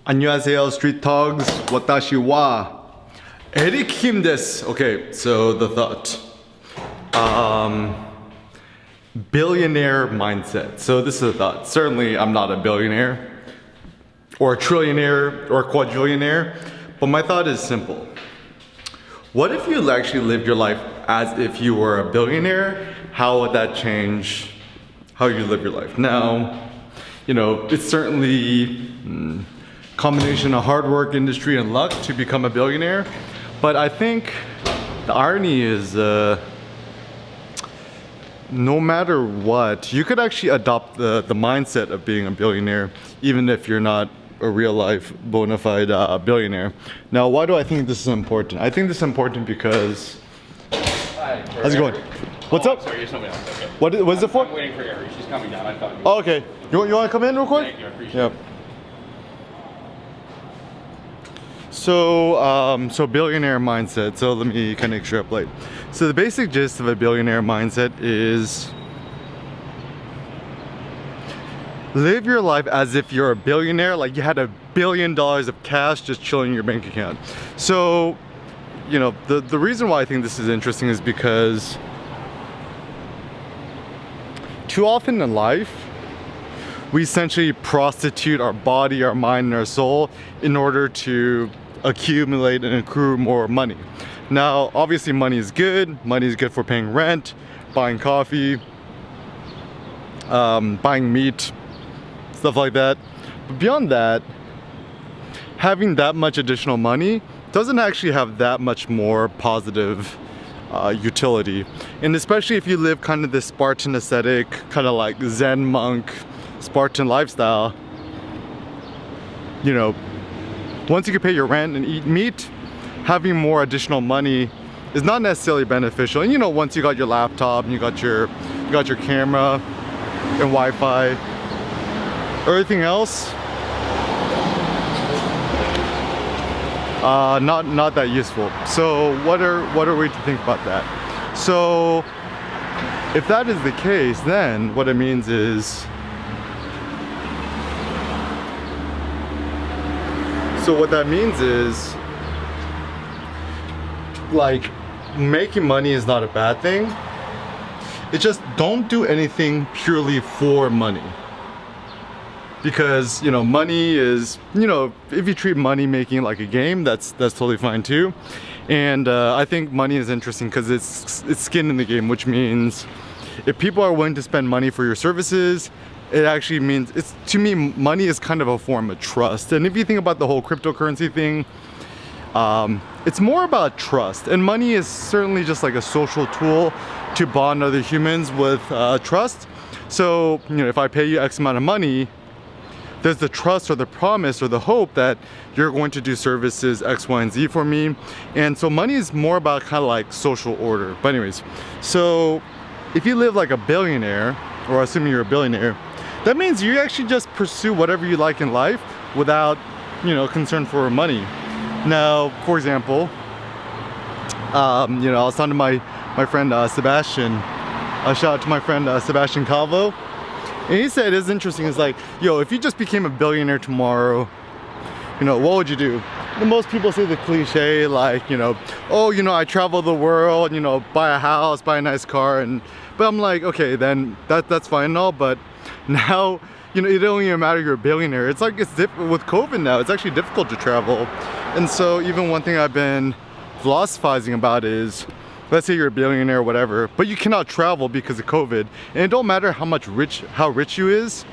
안녕하세요, street dogs. Watashi wa Eric Kim desu. Okay, so the thought. Billionaire mindset. So this is a thought. Certainly, I'm not a billionaire, or a trillionaire, or a quadrillionaire, but my thought is simple. What if you actually lived your life as if you were a billionaire? How would that change how you live your life? Now, you know, it's certainly combination of hard work, industry, and luck to become a billionaire. But I think the irony is no matter what, you could actually adopt the mindset of being a billionaire, even if you're not a real life bona fide billionaire. Now, why do I think this is important? I think this is important because... Hi, how's it going? What's up? Sorry, you're somebody else. Okay. What is it for? I'm waiting for Gary. She's coming down. I thought. Oh, okay. You want to come in real quick? Thank you. I appreciate Yeah. it. So billionaire mindset. So let me kind of extrapolate. So the basic gist of a billionaire mindset is live your life as if you're a billionaire, like you had $1 billion of cash just chilling in your bank account. So, you know, the reason why I think this is interesting is because too often in life, we essentially prostitute our body, our mind, and our soul in order to accumulate and accrue more money. Now, obviously money is good. Money is good for paying rent, buying coffee, buying meat, stuff like that. But beyond that, having that much additional money doesn't actually have that much more positive utility. And especially if you live kind of this Spartan ascetic, kind of like Zen monk, Spartan lifestyle, you know, once you can pay your rent and eat meat, having more additional money is not necessarily beneficial. And you know, once you got your laptop and you got your camera and Wi-Fi, everything else, not that useful. So what are we to think about that? So if that is the case, then what it means is, what that means is, like, making money is not a bad thing. It's just don't do anything purely for money. Because, you know, money is, you know, if you treat money making like a game, that's totally fine too. And I think money is interesting because it's skin in the game, which means if people are willing to spend money for your services, it actually means, to me, money is kind of a form of trust. And if you think about the whole cryptocurrency thing, it's more about trust. And money is certainly just like a social tool to bond other humans with trust. So, you know, if I pay you X amount of money, there's the trust or the promise or the hope that you're going to do services X, Y, and Z for me. And so money is more about kind of like social order. But anyways, so if you live like a billionaire, or assuming you're a billionaire, that means you actually just pursue whatever you like in life without, you know, concern for money. Now, for example, you know, I was talking to my friend Sebastian. Shout out to my friend Sebastian Calvo. And he said it's interesting. It's like, yo, if you just became a billionaire tomorrow, you know, what would you do? And most people say the cliche, like, you know, oh, you know, I travel the world, you know, buy a house, buy a nice car, but I'm like, okay, then that's fine and all, but now, you know, it don't even matter you're a billionaire. It's like, with COVID now, it's actually difficult to travel. And so even one thing I've been philosophizing about is, let's say you're a billionaire or whatever, but you cannot travel because of COVID. And it don't matter how rich you is,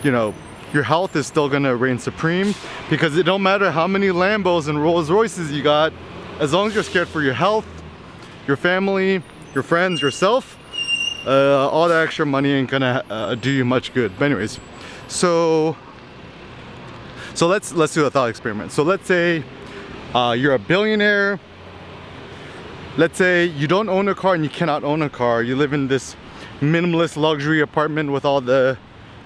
you know, your health is still gonna reign supreme, because it don't matter how many Lambos and Rolls Royces you got, as long as you're scared for your health, your family, your friends, yourself, all that extra money ain't gonna do you much good. But anyways, so let's do a thought experiment. So let's say you're a billionaire. Let's say you don't own a car and you cannot own a car. You live in this minimalist luxury apartment with all the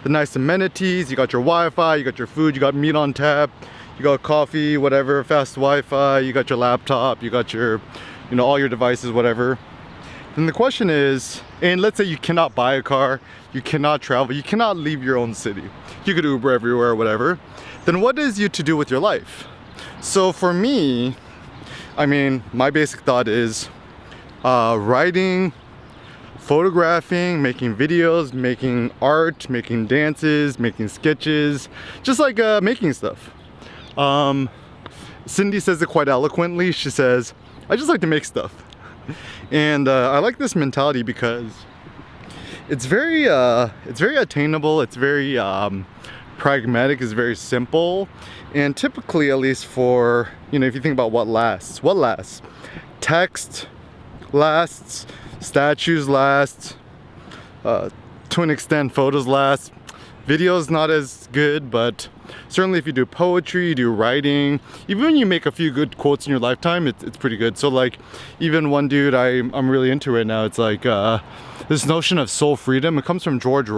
nice amenities. You got your Wi-Fi, you got your food, you got meat on tap, you got coffee, whatever, fast Wi-Fi, you got your laptop, you got your, you know, all your devices, whatever. then the question is, and let's say you cannot buy a car, you cannot travel, you cannot leave your own city, you could Uber everywhere or whatever, then what is you to do with your life? So for me, I mean, my basic thought is writing, photographing, making videos, making art, making dances, making sketches, just like making stuff. Cindy says it quite eloquently. She says, I just like to make stuff. And I like this mentality because it's very attainable, it's very pragmatic, it's very simple, and typically, at least for, you know, if you think about what lasts? Text lasts, statues last, to an extent photos last, videos not as good, but certainly if you do poetry, you do writing, even when you make a few good quotes in your lifetime, it's pretty good. So like, even one dude I'm really into right now, it's like this notion of soul freedom. It comes from Roger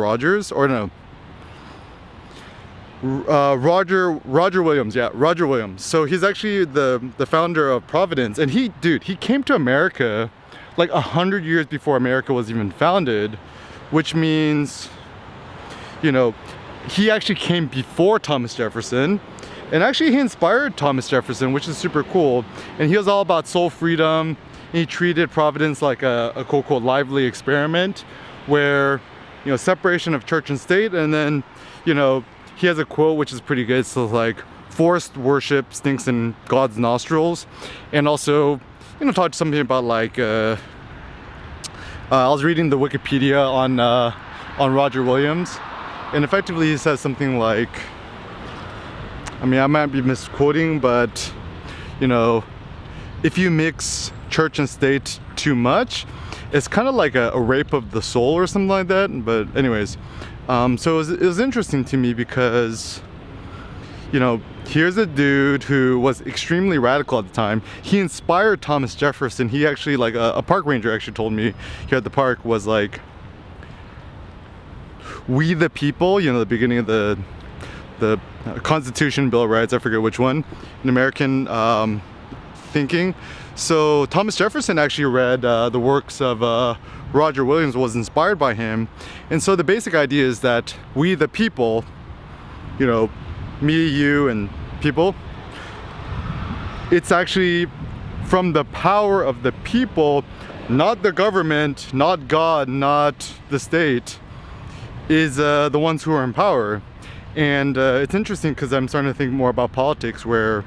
Williams. Yeah, Roger Williams. So he's actually the founder of Providence, and he came to America like 100 years before America was even founded, which means, you know, he actually came before Thomas Jefferson, and actually he inspired Thomas Jefferson, which is super cool. And he was all about soul freedom. He treated Providence like a quote lively experiment where, you know, separation of church and state. And then, you know, he has a quote which is pretty good. So like, forced worship stinks in God's nostrils. And also, you know, talked something about like I was reading the Wikipedia on Roger Williams, and effectively he says something like, I mean, I might be misquoting, but, you know, if you mix church and state too much, it's kind of like a rape of the soul or something like that. But anyways, so it was interesting to me because, you know, here's a dude who was extremely radical at the time. He inspired Thomas Jefferson. He actually, like, a park ranger actually told me here at the park, was like, we the people, you know, the beginning of the Constitution, Bill of Rights, I forget which one, in American thinking. So Thomas Jefferson actually read the works of Roger Williams, was inspired by him. And so the basic idea is that we the people, you know, me, you, and people, it's actually from the power of the people, not the government, not God, not the state, is the ones who are in power. And it's interesting because I'm starting to think more about politics, where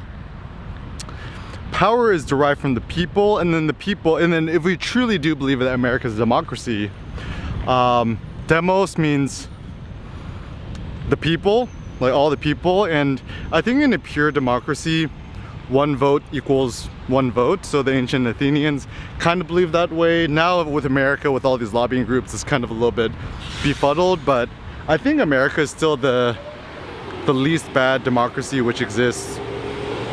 power is derived from the people, and then if we truly do believe that America is a democracy, demos means the people, like all the people. And I think in a pure democracy, one vote equals one vote. So the ancient Athenians kind of believed that way. Now with America, with all these lobbying groups, it's kind of a little bit befuddled, but I think America is still the least bad democracy which exists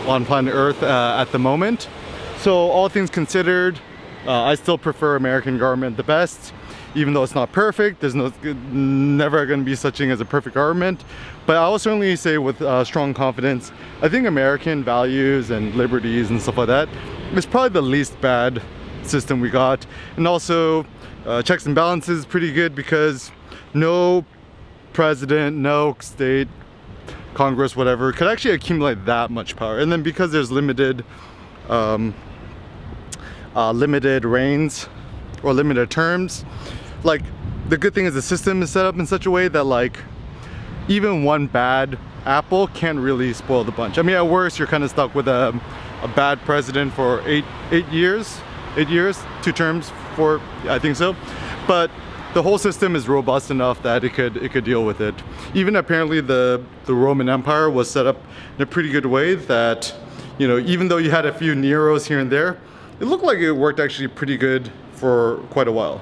on planet Earth at the moment. So all things considered, I still prefer American government the best, even though it's not perfect. There's never going to be such thing as a perfect government, but I will certainly say with strong confidence, I think American values and liberties and stuff like that is probably the least bad system we got. And also checks and balances pretty good, because no president, no state, Congress, whatever, could actually accumulate that much power. And then because there's limited reigns or limited terms, like, the good thing is the system is set up in such a way that, like, even one bad apple can't really spoil the bunch. I mean, at worst, you're kind of stuck with a bad president for eight years, 2 terms, for, I think so. But the whole system is robust enough that it could deal with it. Even apparently the Roman Empire was set up in a pretty good way that, you know, even though you had a few Neros here and there, it looked like it worked actually pretty good for quite a while.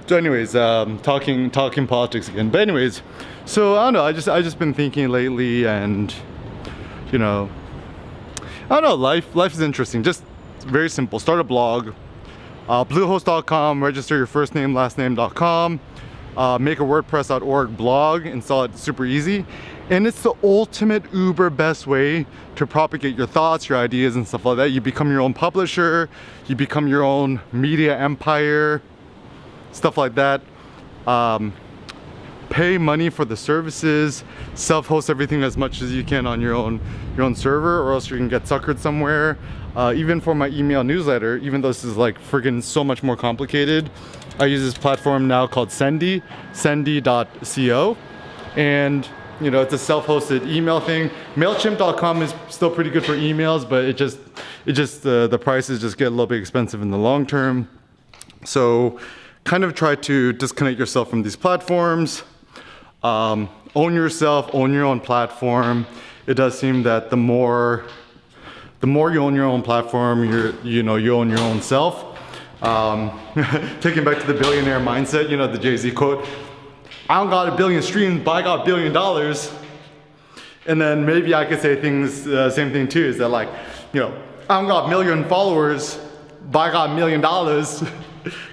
So anyways, talking politics again. But anyways, so I don't know, I just been thinking lately, and, you know, I don't know, life is interesting. Just very simple. Start a blog. Bluehost.com, register your first name, last name.com, make a WordPress.org blog, install it, super easy. And it's the ultimate uber best way to propagate your thoughts, your ideas and stuff like that. You become your own publisher, you become your own media empire, stuff like that. Pay money for the services, self-host everything as much as you can on your own server, or else you can get suckered somewhere. Even for my email newsletter, even though this is like friggin' so much more complicated, I use this platform now called sendy.co, and you know, it's a self-hosted email thing. Mailchimp.com is still pretty good for emails, but the prices just get a little bit expensive in the long term. So kind of try to disconnect yourself from these platforms. Own yourself, own your own platform. It does seem that the more you own your own platform, you own your own self. Taking back to the billionaire mindset, you know, the Jay-Z quote, I don't got a billion streams, but I got $1 billion. And then maybe I could say things, same thing too, is that like, you know, I don't got a million followers, but I got $1 million.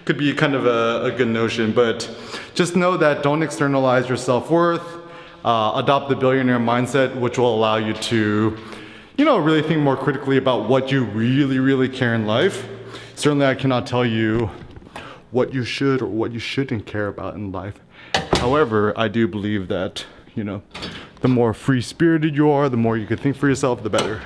Could be kind of a good notion, but just know that don't externalize your self-worth. Adopt the billionaire mindset, which will allow you to, you know, really think more critically about what you really, really care in life. Certainly I cannot tell you what you should or what you shouldn't care about in life. However, I do believe that, you know, the more free-spirited you are, the more you can think for yourself, the better.